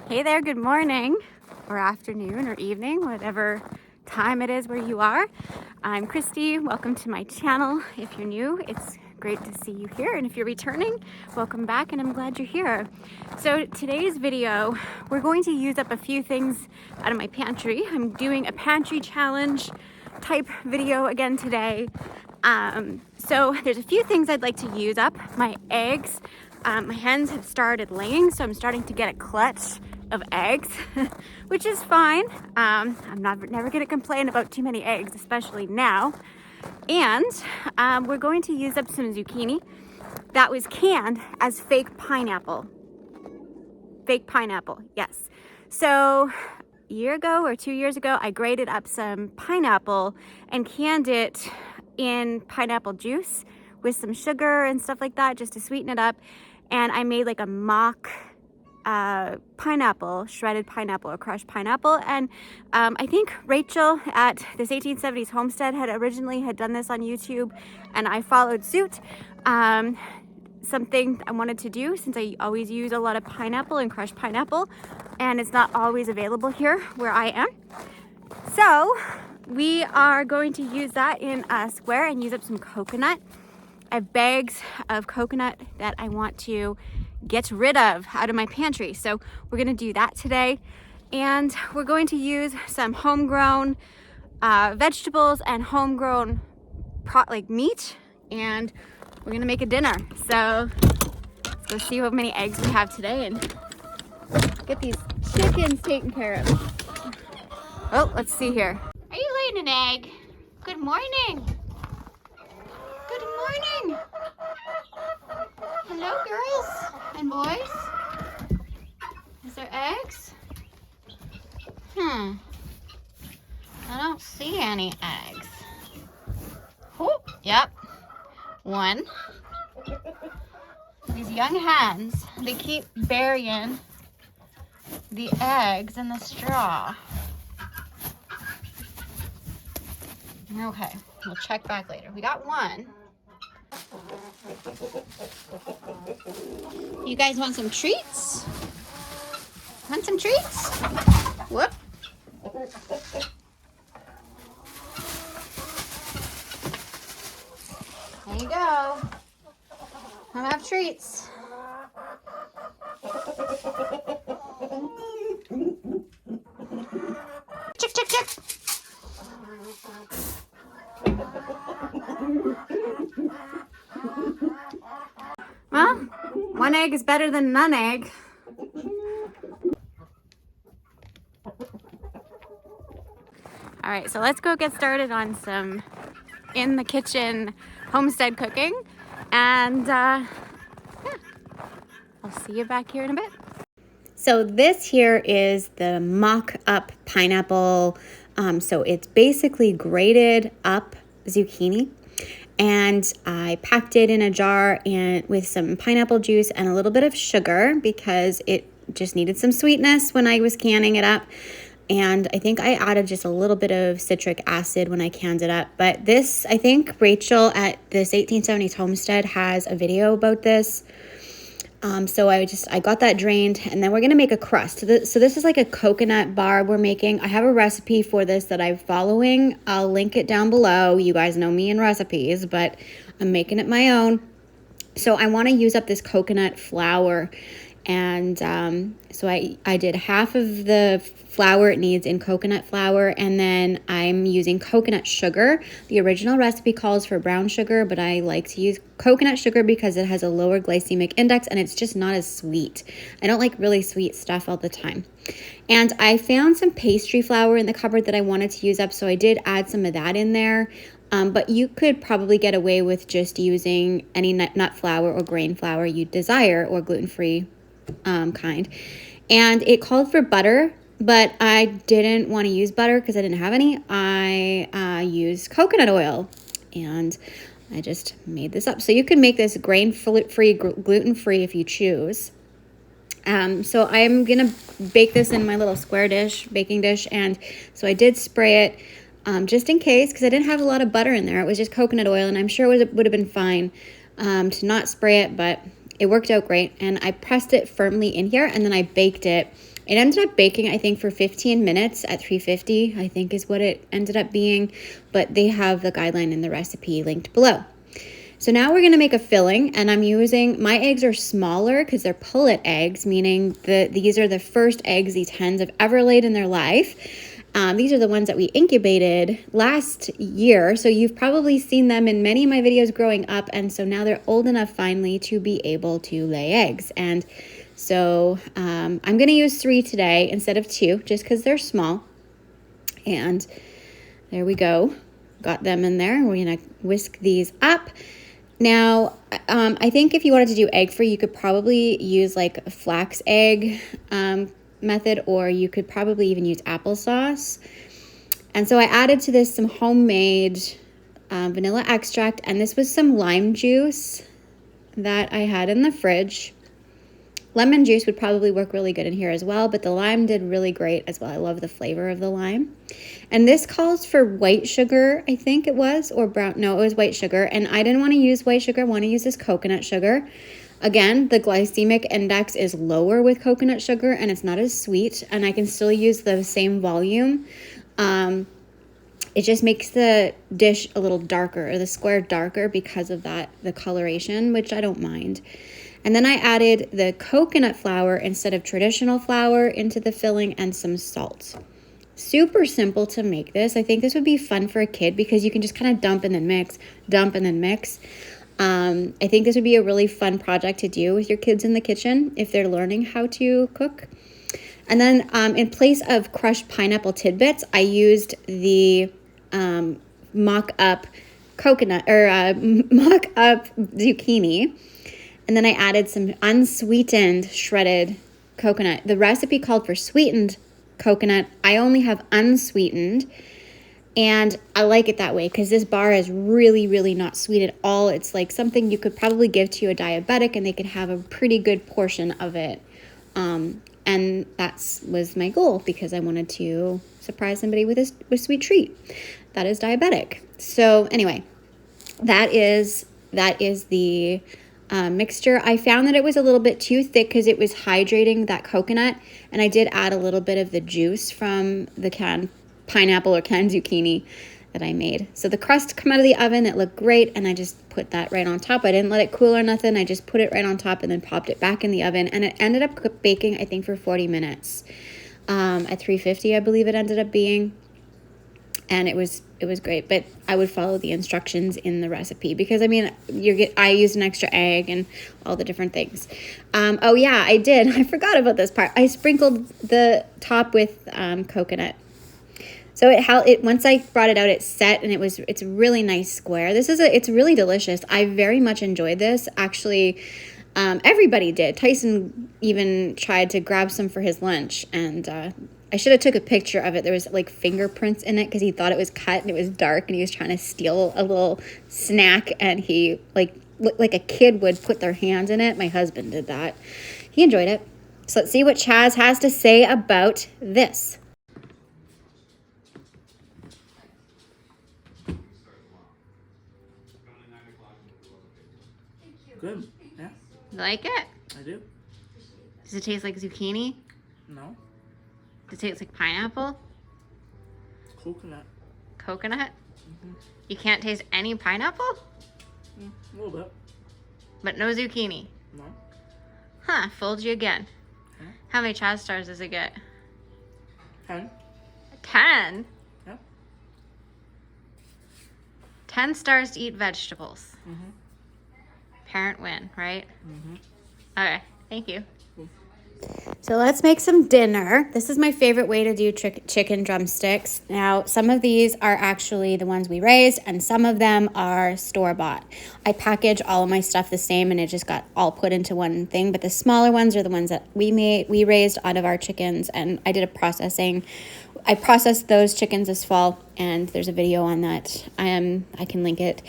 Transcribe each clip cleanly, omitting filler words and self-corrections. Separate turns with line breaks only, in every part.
Hey there, good morning or afternoon or evening, whatever time it is where you are. I'm Christy. Welcome to my channel. If you're new, it's great to see you here. And if you're returning, welcome back and I'm glad you're here. So today's video, we're going to use up a few things out of my pantry. I'm doing a pantry challenge type video again today. So there's a few things I'd like to use up. My eggs, my hens have started laying, so I'm starting to get a clutch of eggs, which is fine. I'm never going to complain about too many eggs, especially now. And we're going to use up some zucchini that was canned as fake pineapple. Fake pineapple, yes. So a year ago or 2 years ago, I grated up some pineapple and canned it in pineapple juice with some sugar and stuff like that, just to sweeten it up. And I made like a mock pineapple, shredded pineapple or crushed pineapple. And I think Rachel at this 1870s homestead had originally done this on YouTube, and I followed suit. Something I wanted to do, since I always use a lot of pineapple and crushed pineapple, and it's not always available here where I am. So we are going to use that in a square and use up some coconut. I have bags of coconut that I want to get rid of out of my pantry. So we're going to do that today. And we're going to use some homegrown vegetables and homegrown meat. And we're going to make a dinner. So let's go see how many eggs we have today and get these chickens taken care of. Oh, let's see here. Are you laying an egg? Good morning. Good morning. Hello, girls and boys. Is there eggs? I don't see any eggs. Oh, yep. One. These young hens, they keep burying the eggs in the straw. Okay, we'll check back later. We got one. You guys want some treats? Want some treats? Whoop. There you go. Come have treats. Chick, chick, chick. Well, one egg is better than none egg. All right, so let's go get started on some in the kitchen homestead cooking. And yeah, I'll see you back here in a bit. So this here is the mock up pineapple. So it's basically grated up zucchini. And I packed it in a jar and with some pineapple juice and a little bit of sugar because it just needed some sweetness when I was canning it up. And I think I added just a little bit of citric acid when I canned it up. But this, I think Rachel at this 1870s homestead has a video about this. So I got that drained, and then we're going to make a crust. So this is like a coconut bar we're making. I have a recipe for this that I'm following. I'll link it down below. You guys know me and recipes, but I'm making it my own. So I want to use up this coconut flour. And so I did half of the flour it needs in coconut flour, and then I'm using coconut sugar. The original recipe calls for brown sugar, but I like to use coconut sugar because it has a lower glycemic index and it's just not as sweet. I don't like really sweet stuff all the time. And I found some pastry flour in the cupboard that I wanted to use up, so I did add some of that in there. But you could probably get away with just using any nut flour or grain flour you desire, or gluten-free kind. And it called for butter, but I didn't want to use butter because I didn't have any. I used coconut oil, and I just made this up. So you can make this grain-free, gluten-free if you choose. So I'm gonna bake this in my little square baking dish, and so I did spray it just in case, because I didn't have a lot of butter in there. It was just coconut oil, and I'm sure it would have been fine to not spray it, but it worked out great. And I pressed it firmly in here, and then I baked it It ended up baking, I think, for 15 minutes at 350, I think is what it ended up being. But they have the guideline in the recipe linked below. So now we're going to make a filling, and I'm using, my eggs are smaller because they're pullet eggs, meaning that these are the first eggs these hens have ever laid in their life. These are the ones that we incubated last year, so you've probably seen them in many of my videos growing up, and so now they're old enough finally to be able to lay eggs. And so I'm going to use 3 today instead of 2, just because they're small. And there we go. Got them in there. We're going to whisk these up. Now, I think if you wanted to do egg-free, you could probably use like a flax egg method, or you could probably even use applesauce. And so I added to this some homemade vanilla extract, and this was some lime juice that I had in the fridge. Lemon juice would probably work really good in here as well, but the lime did really great as well. I love the flavor of the lime. And this calls for white sugar, I think it was, or brown. No, it was white sugar. And I didn't want to use white sugar. I want to use this coconut sugar. Again, the glycemic index is lower with coconut sugar, and it's not as sweet, and I can still use the same volume. It just makes the dish a little darker, or the square darker, because of that, the coloration, which I don't mind. And then I added the coconut flour instead of traditional flour into the filling, and some salt. Super simple to make this. I think this would be fun for a kid because you can just kind of dump and then mix, dump and then mix. I think this would be a really fun project to do with your kids in the kitchen if they're learning how to cook. And then in place of crushed pineapple tidbits, I used the mock-up coconut, or mock-up zucchini. And then I added some unsweetened shredded coconut. The recipe called for sweetened coconut. I only have unsweetened. And I like it that way because this bar is really, really not sweet at all. It's like something you could probably give to a diabetic and they could have a pretty good portion of it. And that was my goal because I wanted to surprise somebody with a sweet treat that is diabetic. So anyway, that is the mixture. I found that it was a little bit too thick because it was hydrating that coconut, and I did add a little bit of the juice from the canned pineapple or canned zucchini that I made. So the crust come out of the oven, it looked great, and I just put that right on top. I didn't let it cool or nothing. I just put it right on top and then popped it back in the oven, and it ended up baking, I think, for 40 minutes at 350, I believe it ended up being. And it was great, but I would follow the instructions in the recipe because I mean I used an extra egg and all the different things. Oh yeah, I did. I forgot about this part. I sprinkled the top with coconut. So it once I brought it out, it set, and it's a really nice square. It's really delicious. I very much enjoyed this. Actually, everybody did. Tyson even tried to grab some for his lunch, and I should have took a picture of it. There was like fingerprints in it because he thought it was cut and it was dark, and he was trying to steal a little snack, and he like a kid would put their hands in it. My husband did that. He enjoyed it. So let's see what Chaz has to say about this.
Good. Yeah.
You like it?
I do.
Does it taste like zucchini?
No.
Does it taste like pineapple?
Coconut.
Coconut?
Mm-hmm.
You can't taste any pineapple?
A little bit.
But no zucchini?
No.
Huh, fooled you again.
Yeah.
How many Chaz stars does it get?
10.
10?
Yeah.
10 stars to eat vegetables.
Mm-hmm.
Parent win, right?
Mm-hmm.
Okay, thank you.
So let's make some dinner. This is my favorite way to do chicken drumsticks. Now, some of these are actually the ones we raised, and some of them are store-bought. I package all of my stuff the same, and it just got all put into one thing. But the smaller ones are the ones that we raised out of our chickens, and I did a processing. I processed those chickens this fall, and there's a video on that. I can link it.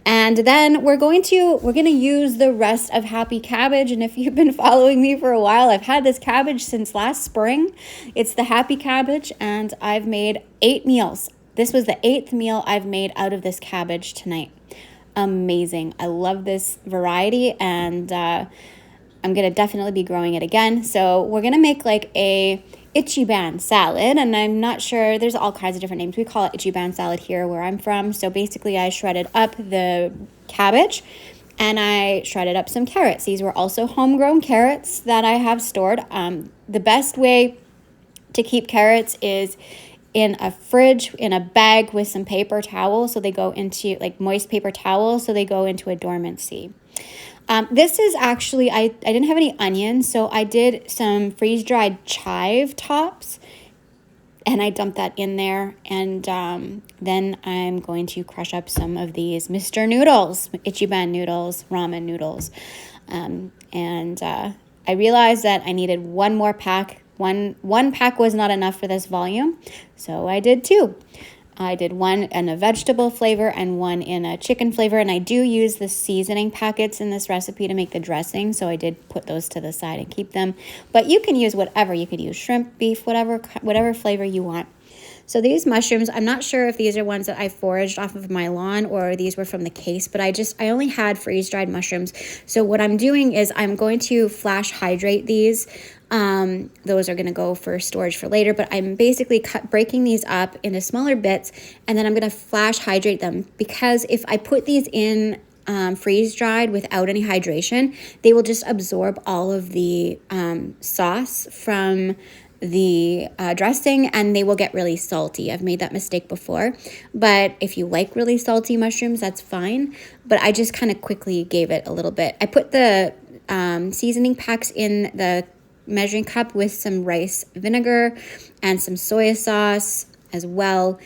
And then we're gonna use the rest of Happy Cabbage. And if you've been following me for a while, I've had this cabbage since last spring. It's the Happy Cabbage, and I've made 8 meals. This was the 8th meal I've made out of this cabbage tonight. Amazing. I love this variety, and I'm gonna definitely be growing it again. So we're gonna make like a Ichiban salad, and I'm not sure, there's all kinds of different names. We call it Ichiban salad here where I'm from. So basically I shredded up the cabbage and I shredded up some carrots. These were also homegrown carrots that I have stored. The best way to keep carrots is in a fridge, in a bag with some paper towel, so they go into, like moist paper towel, so they go into a dormancy. This is actually, I didn't have any onions, so I did some freeze-dried chive tops, and I dumped that in there, and then I'm going to crush up some of these Mr. Noodles, Ichiban noodles, ramen noodles, and I realized that I needed one more pack. One pack was not enough for this volume, so I did two. I did one in a vegetable flavor and one in a chicken flavor, and I do use the seasoning packets in this recipe to make the dressing, so I did put those to the side and keep them. But you can use whatever. You could use shrimp, beef, whatever flavor you want. So these mushrooms, I'm not sure if these are ones that I foraged off of my lawn or these were from the case, but I only had freeze-dried mushrooms. So what I'm doing is I'm going to flash hydrate these. Those are going to go for storage for later, but I'm basically breaking these up into smaller bits, and then I'm going to flash hydrate them, because if I put these in freeze-dried without any hydration, they will just absorb all of the sauce from the dressing, and they will get really salty. I've made that mistake before, but if you like really salty mushrooms, that's fine. But I just kind of quickly gave it a little bit. I put the seasoning packs in the measuring cup with some rice vinegar and some soy sauce as well,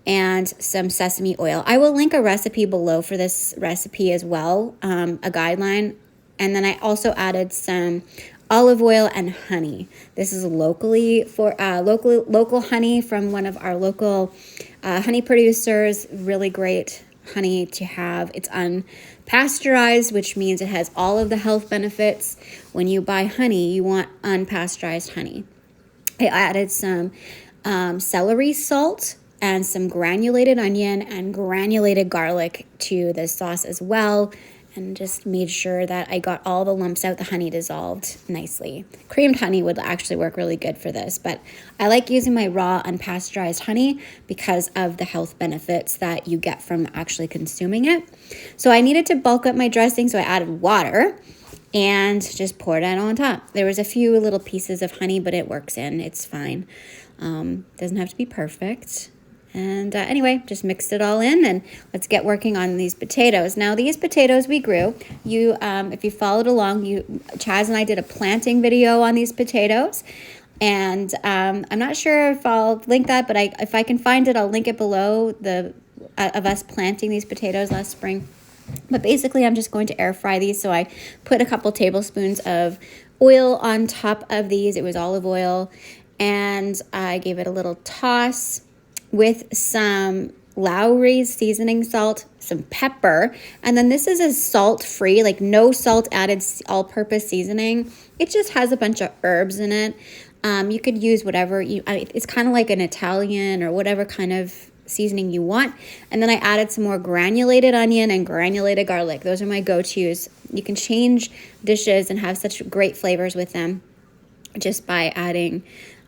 and some sesame oil. I will link a recipe below for this recipe as well, a guideline. And then I also added some olive oil and honey. This is local honey from one of our local honey producers. Really great honey to have. It's unpasteurized, which means it has all of the health benefits. When you buy honey, you want unpasteurized honey. I added some celery salt and some granulated onion and granulated garlic to the sauce as well, and just made sure that I got all the lumps out. The honey dissolved nicely. Creamed honey would actually work really good for this, but I like using my raw unpasteurized honey because of the health benefits that you get from actually consuming it. So I needed to bulk up my dressing, so I added water and just poured it on top. There was a few little pieces of honey, but it works in. It's fine. Doesn't have to be perfect. And anyway, just mixed it all in, and let's get working on these potatoes. Now, these potatoes we grew. If you followed along, Chaz and I did a planting video on these potatoes, and I'm not sure if I'll link that, but if I can find it, I'll link it below of us planting these potatoes last spring. But basically, I'm just going to air fry these. So I put a couple tablespoons of oil on top of these. It was olive oil, and I gave it a little toss with some Lowry's seasoning salt, some pepper, and then this is a salt-free, like no salt added all-purpose seasoning. It just has a bunch of herbs in it. You could use whatever it's kind of like an Italian or whatever kind of seasoning you want. And then I added some more granulated onion and granulated garlic. Those are my go-tos. You can change dishes and have such great flavors with them just by adding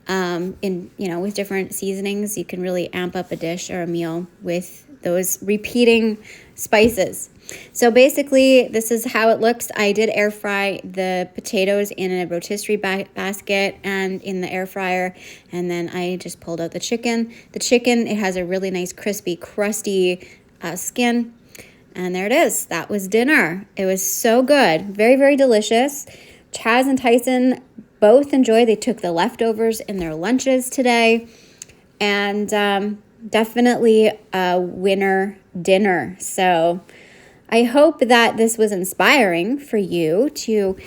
with different seasonings. You can really amp up a dish or a meal with those repeating spices. So basically, this is how it looks. I did air fry the potatoes in a rotisserie basket and in the air fryer, and then I just pulled out the chicken. The chicken, it has a really nice crispy, crusty skin, and there it is. That was dinner. It was so good. Very, very delicious. Chaz and Tyson both enjoyed. They took the leftovers in their lunches today, and definitely a winner dinner. So I hope that this was inspiring for you to,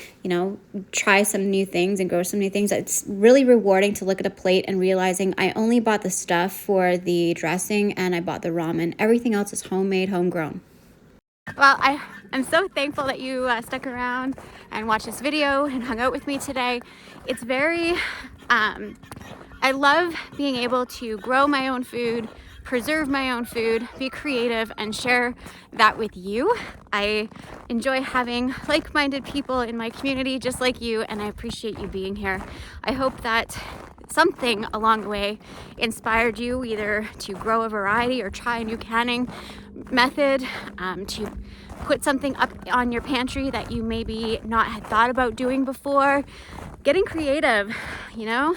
try some new things and grow some new things. It's really rewarding to look at a plate and realizing I only bought the stuff for the dressing and I bought the ramen. Everything else is homemade, homegrown.
Well, I'm so thankful that you stuck around and watched this video and hung out with me today. It's very, I love being able to grow my own food, preserve my own food, be creative, and share that with you. I enjoy having like-minded people in my community just like you, and I appreciate you being here. I hope that something along the way inspired you either to grow a variety or try a new canning method, to put something up on your pantry that you maybe not had thought about doing before. Getting creative, you know?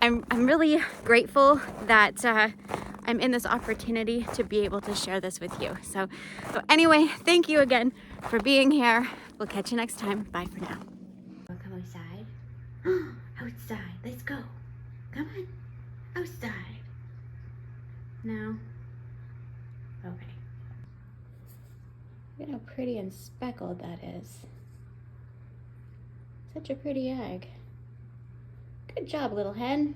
I'm really grateful that I'm in this opportunity to be able to share this with you. So anyway, thank you again for being here. We'll catch you next time. Bye for now.
Wanna come outside? Outside, let's go. Come on, outside. No? Okay. Look at how pretty and speckled that is. Such a pretty egg. Good job, little hen.